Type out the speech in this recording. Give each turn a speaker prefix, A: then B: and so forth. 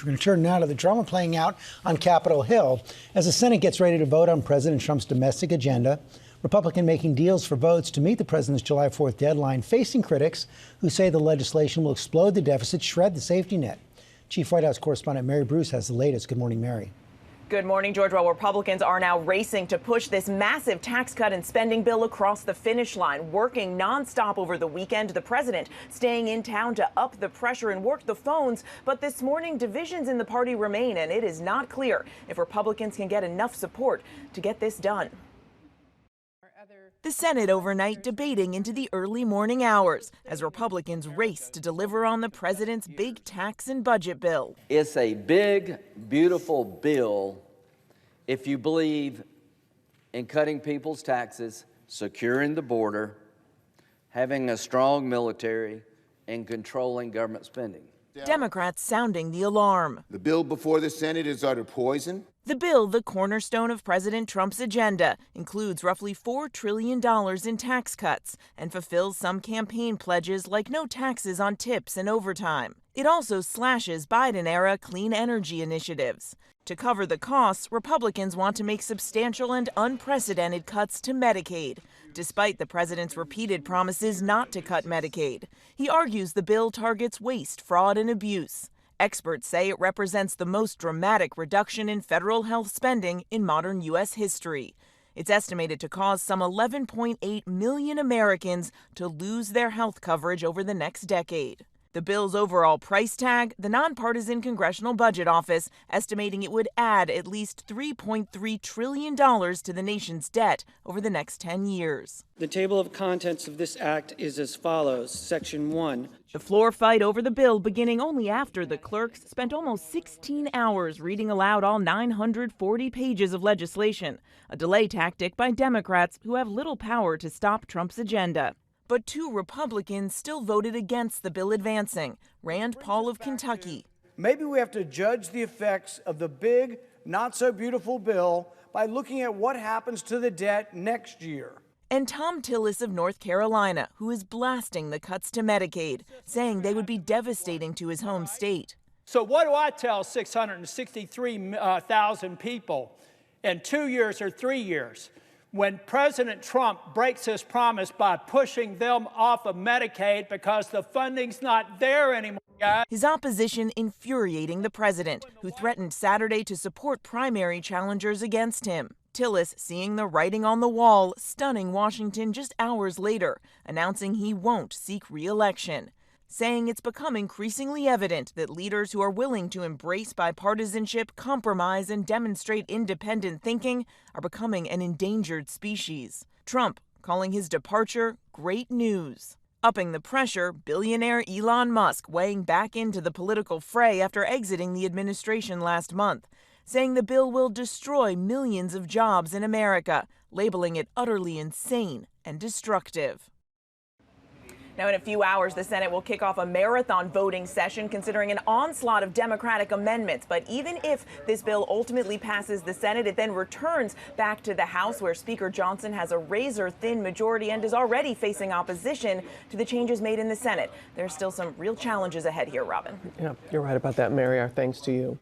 A: We're going to turn now to the drama playing out on Capitol Hill as the Senate gets ready to vote on President Trump's domestic agenda. Republicans making deals for votes to meet the president's July 4th deadline, facing critics who say the legislation will explode the deficit, shred the safety net. Chief White House correspondent Mary Bruce has the latest. Good morning, Mary.
B: Good morning, George. Well, Republicans are now racing to push this massive tax cut and spending bill across the finish line, working nonstop over the weekend. The president staying in town to up the pressure and work the phones. But this morning, divisions in the party remain, and it is not clear if Republicans can get enough support to get this done. The Senate overnight debating into the early morning hours as Republicans race to deliver on the president's big tax and budget bill.
C: It's a big, beautiful bill if you believe in cutting people's taxes, securing the border, having a strong military, and controlling government spending.
B: Democrats sounding the alarm.
D: The bill before the Senate is utter poison.
B: The bill, the cornerstone of President Trump's agenda, includes roughly $4 trillion in tax cuts and fulfills some campaign pledges like no taxes on tips and overtime. It also slashes Biden-era clean energy initiatives. To cover the costs, Republicans want to make substantial and unprecedented cuts to Medicaid, despite the president's repeated promises not to cut Medicaid. He argues the bill targets waste, fraud, and abuse. Experts say it represents the most dramatic reduction in federal health spending in modern U.S. history. It's estimated to cause some 11.8 million Americans to lose their health coverage over the next decade. The bill's overall price tag, the nonpartisan Congressional Budget Office estimating it would add at least $3.3 trillion to the nation's debt over the next 10 years.
E: The table of contents of this act is as follows. Section 1.
B: The floor fight over the bill beginning only after the clerks spent almost 16 hours reading aloud all 940 pages of legislation, a delay tactic by Democrats who have little power to stop Trump's agenda. But two Republicans still voted against the bill advancing. Rand Paul of Kentucky.
F: Maybe we have to judge the effects of the big, not-so-beautiful bill by looking at what happens to the debt next year.
B: And Tom Tillis of North Carolina, who is blasting the cuts to Medicaid, saying they would be devastating to his home state.
G: So what do I tell 663,000 people in 2 years or 3 years? When President Trump breaks his promise by pushing them off of Medicaid because the funding's not there anymore, guys.
B: His opposition infuriating the president, who threatened Saturday to support primary challengers against him. Tillis seeing the writing on the wall, stunning Washington just hours later, announcing he won't seek re-election, saying it's become increasingly evident that leaders who are willing to embrace bipartisanship, compromise, and demonstrate independent thinking are becoming an endangered species. Trump calling his departure great news. Upping the pressure, billionaire Elon Musk weighing back into the political fray after exiting the administration last month, saying the bill will destroy millions of jobs in America, labeling it utterly insane and destructive. Now, in a few hours, the Senate will kick off a marathon voting session considering an onslaught of Democratic amendments. But even if this bill ultimately passes the Senate, it then returns back to the House, where Speaker Johnson has a razor-thin majority and is already facing opposition to the changes made in the Senate. There's still some real challenges ahead here, Robin.
H: Yeah, you're right about that, Mary. Our thanks to you.